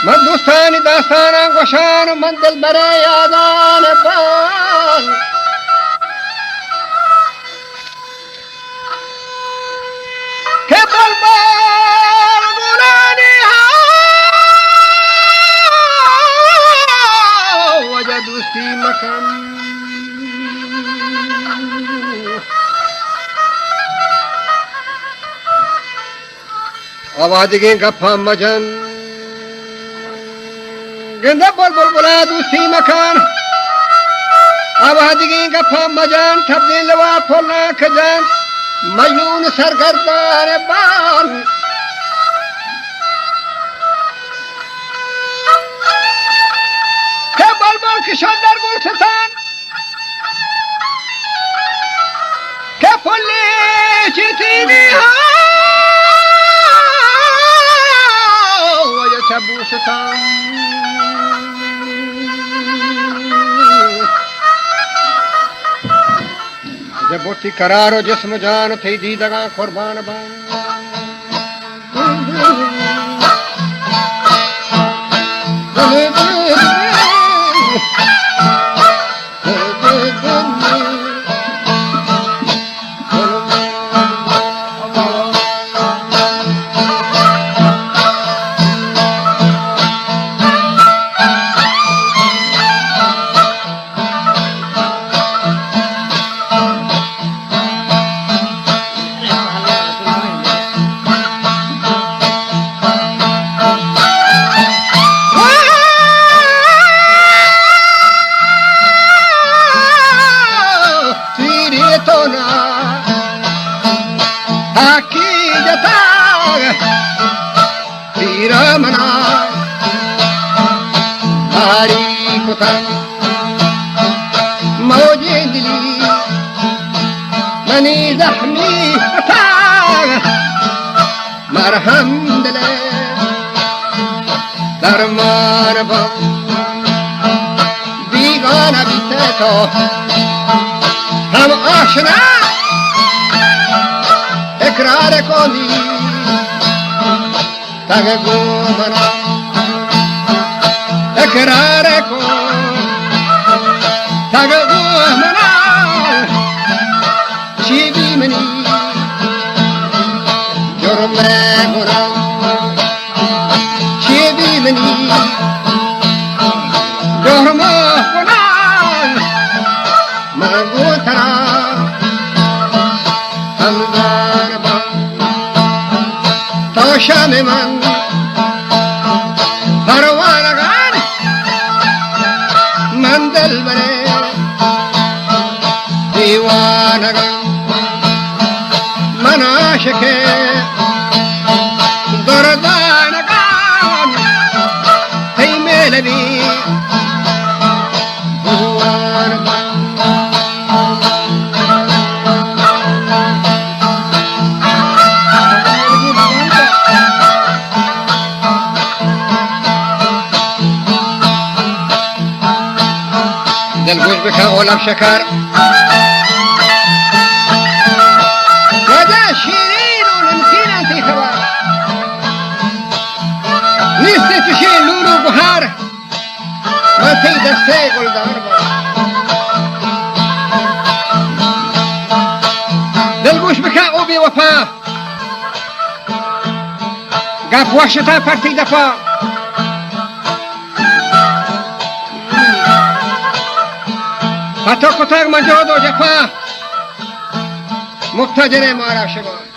من دوستانی داستانم گوشان من دل بره یادان بان که بلبل گلانی ها وجه دوستی مکن آوازگی گپا مجن گنده بلبل بلا دوستی مکان آوازگی گپا مجن تبدیل و پلنا کجن مجنون سرگردان بان که بلبل کشان در گلستان که پلی چیتینی ها بوستان जब बोटी करारो जिस्म जान थी दीदगा कुर्बान बन موجي دلي ماني زحمي مرهم دلي درمان بم بیگانه بیته تو هم آشنا اقرار کنی تگو منا اقرار کن تگو منا چی بی منی جرم گناه چی بی منی جرم گناه من گوترا همدار با تا شام من من دل بره دیوانگا من عاشق گردانگا ای میلوی دیوانگا دلگوش بکن اولم شکر گده شیرین و نمکین انتی خبر نیستی تو شیر نور و بحر من تی دسته گلدار با دلگوش بکن او بی وفا گپ وشتا پرتی دفا حتی کتاق من جهاد و جفا مقتدر مارا شما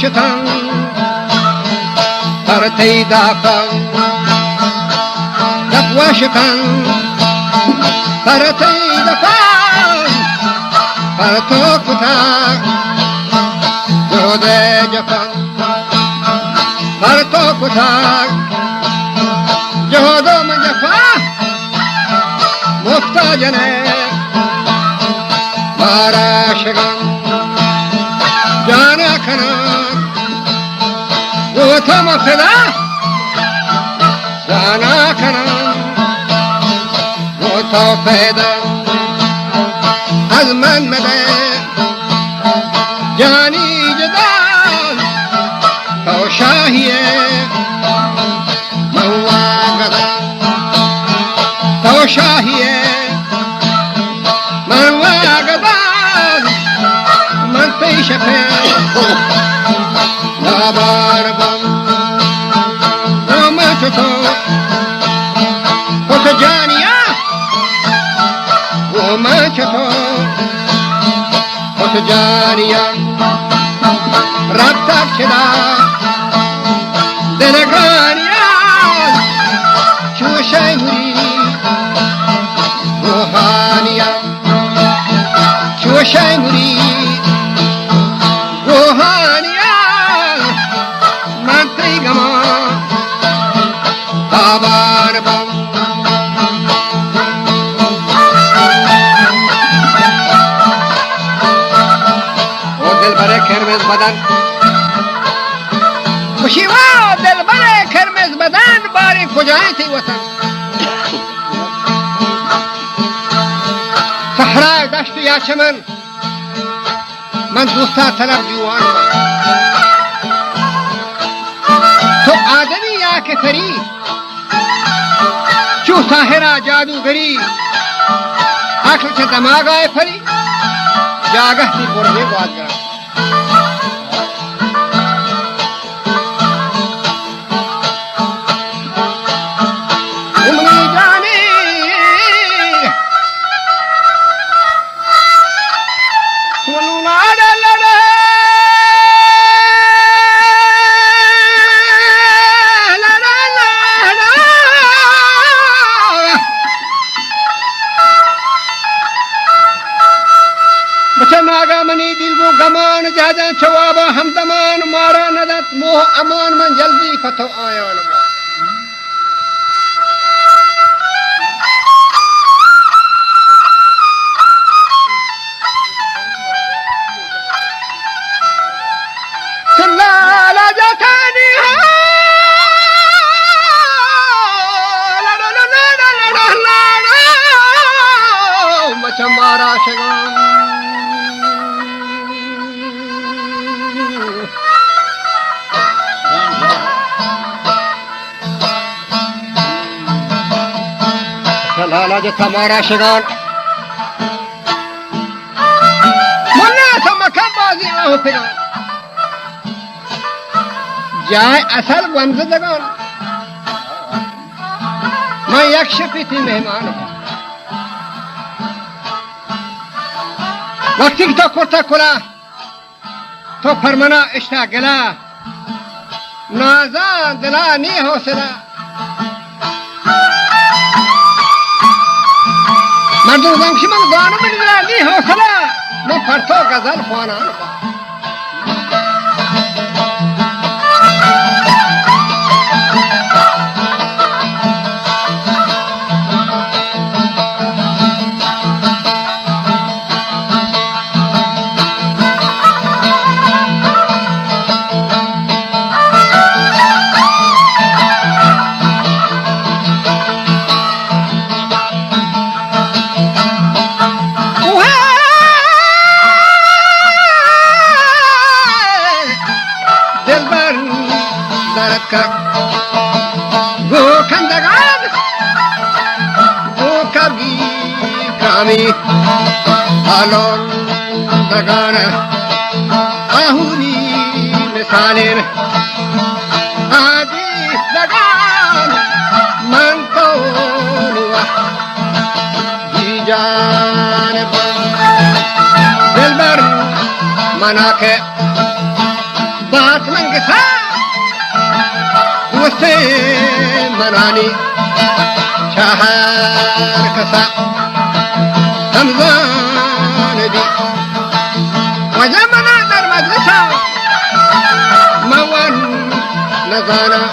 شتن فرتی دافن دفوا شتن فرتی دفن فرتو کتا جهود جفن فرتو کتا جهود من جفن محتاجنه مارا شگن جانا کنن گوتم فدا جانا کنن گوتا فدا از من مده جانی جدان تو شاهیه من واقعا تو شاهیه من واقعا من پیش پیش لابار بم رومت تو جانیا رومت تو جانیا ربطه چدا دلگانیا چوشای موری روحانیا چوشای موری روحانیا من پیگما آبار بم و دل بره کرمز بدن خوشیوا دل بره کرمز بدن باری کجایی تی وطن صحرای دشت یا چمن من دوستا طلب جوان تو آدمی یا که فری چو ساحرا جادوگری عقل چه دماغ آئے فری جاگہ تی برنے بات کرا امنی جانے ناگا منی دل کو گمان جادا چوابا ہم دمان مارا ندت موہ امان من جلدی فتو آیا لگا سلالا جاتانی مچا مارا شگان लाला जो हमारा शिगान मुन्ना तो मकाबाजी ना हो फिर जाए असल गंज जगन मैं एक शपीती मेहमान वक्ती तो कुर्ता कुला तो फरमाना इश्ता गला नाजा दिला नहीं हौसला मर्दों जंक्श में गाना में दिला नहीं हौसला मैं फरतो गजल ख्वाना वो खंडगान वो कभी कामी आलोन दगान आहुरी मिसालेर आदि दगान मन तो हुआ जी जान दिल भर मना के बार گسا دوسته منانی چهار کسا همزان بی وجه منا در مجلسا موان نزانا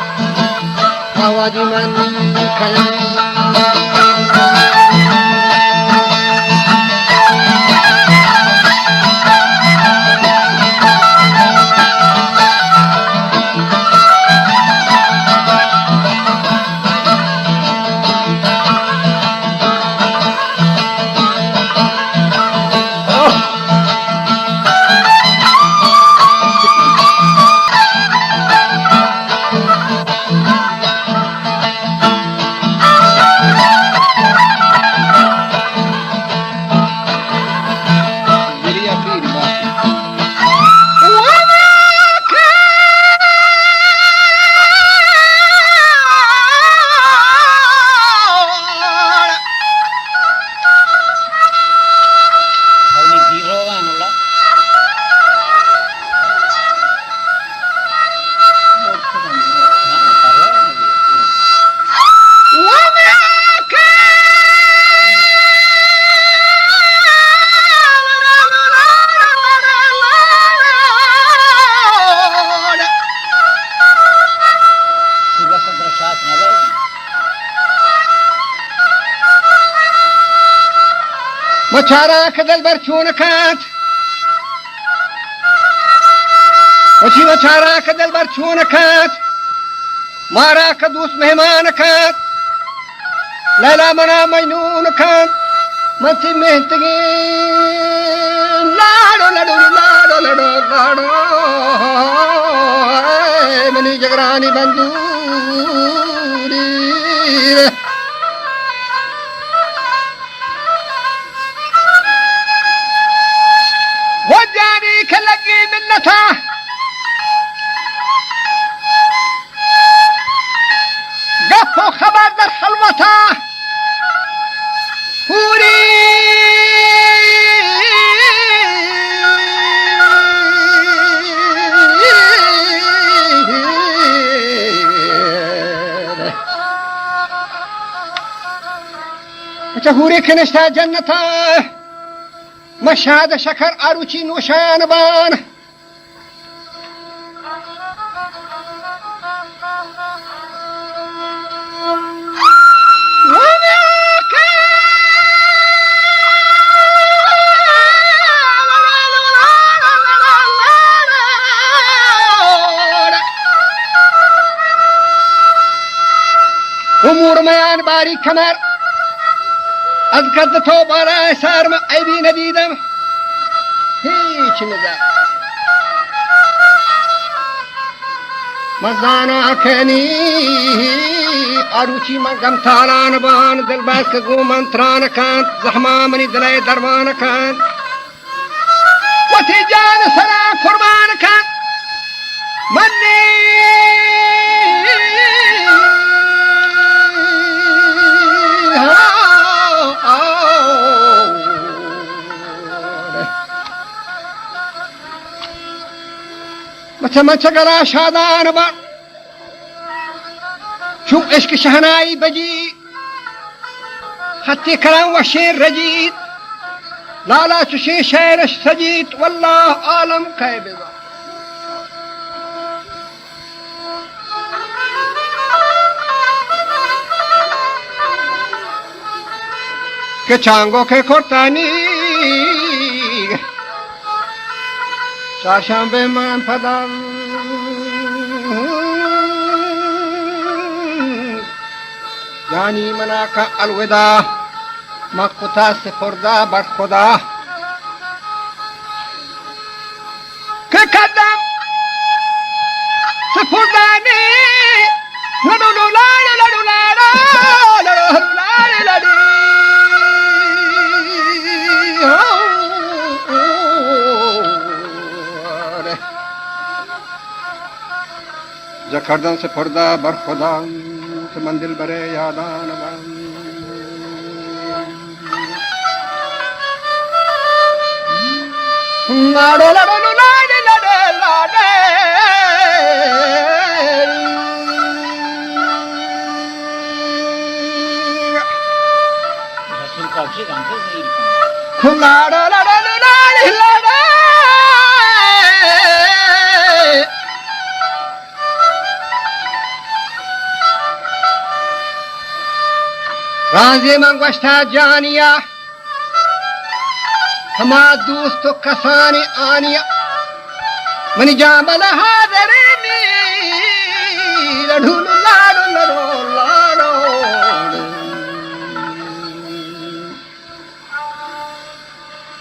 آوازی من کلام وچارا کدل بر چونکات وچی وچارا کدل بر چونکات مارا کدوس مهمانکات لیلا منا مجنونکات متی مهتگی لاڑو لڑو لاڑو لڑو لاڑو منی جگرانی بندوری وجاني كلقي منته قفوا خبر در خلوته هوري هوري كنشتا جنته مشهد شکر آروچی نوشان بان امور میان باری کمر از قد تو برای سرم عیبی ندیدم هیچ نزد مزانا کنی آروچی من گم تالان بان دل باز که گو منتران کند زحما منی دلای درمان کند و تی جان سرا قربان کند منی مچ گلا شادان با شو عشق شهنائی بجی خطی کلام و شیر رجید لالا چشی شیرش سجید والله عالم کئی بزا که چانگو که کرتانی چهارشنبه من پدر جانی منا کا الوداع مقتا سپرده بر خدا که کدم سپردانی لدو لالو لدو لالو لدو لالو لدو کردن سپرده بر خدا که من دل بره یادان من لاڑو لاڑو لاڑو لاڑو لاڑو राजे में गोष्ठा जानिया हमारा दोस्त कसाने आनिया मनी जामल हादरे नी लडू लाडो लडो लाडो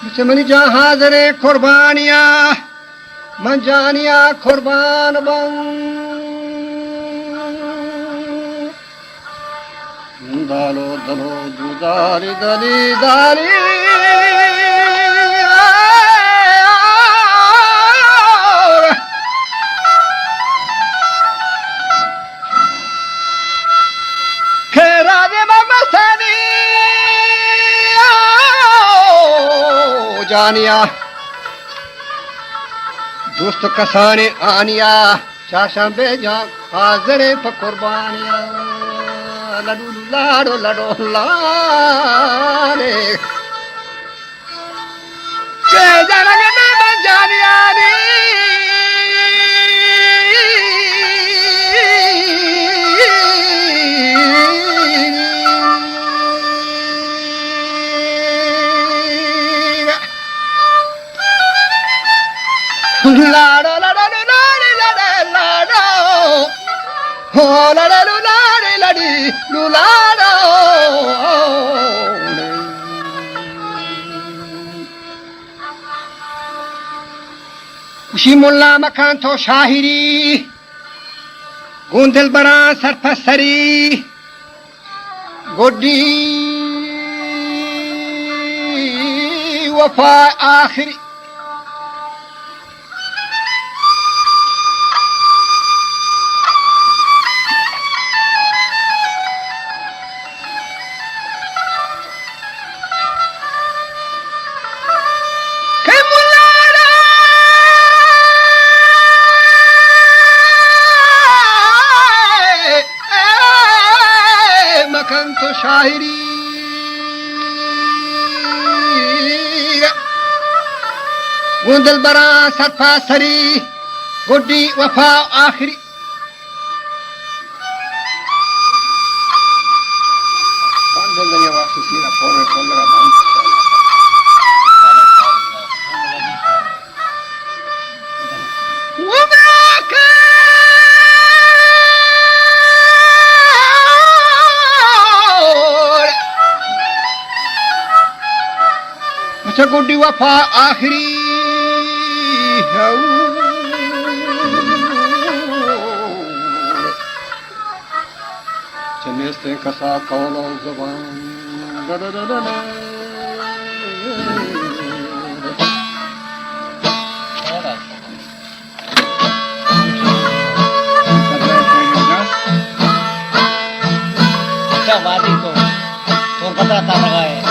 मुझे मनी जा हादरे कुर्बानिया मन जानिया कुर्बान बंग दालो दलो दुदारी दली दारी खेरा दे ममसनी जानिया दोस्त कसाने आनिया चाशा बेजा हाजरे पर कुर्बानिया लडू लाडो लडो लारे के जनग ने जानिया रे लाडो लाडो लाडो लाडो हो लाडो लाडो लड़ी लुलाडो खुशी मुल्ला मकान तो शाहिरी गोंदल बड़ा सरफसरी गोडी वफा आखिरी तो शायरी गोंदल बरा सरफा सरी गुड्डी वफा आखिरी गुड्डी वफा आखिरी चमेस्ते कसा कौलो जुबान अच्छा वादी तो पता था लगा है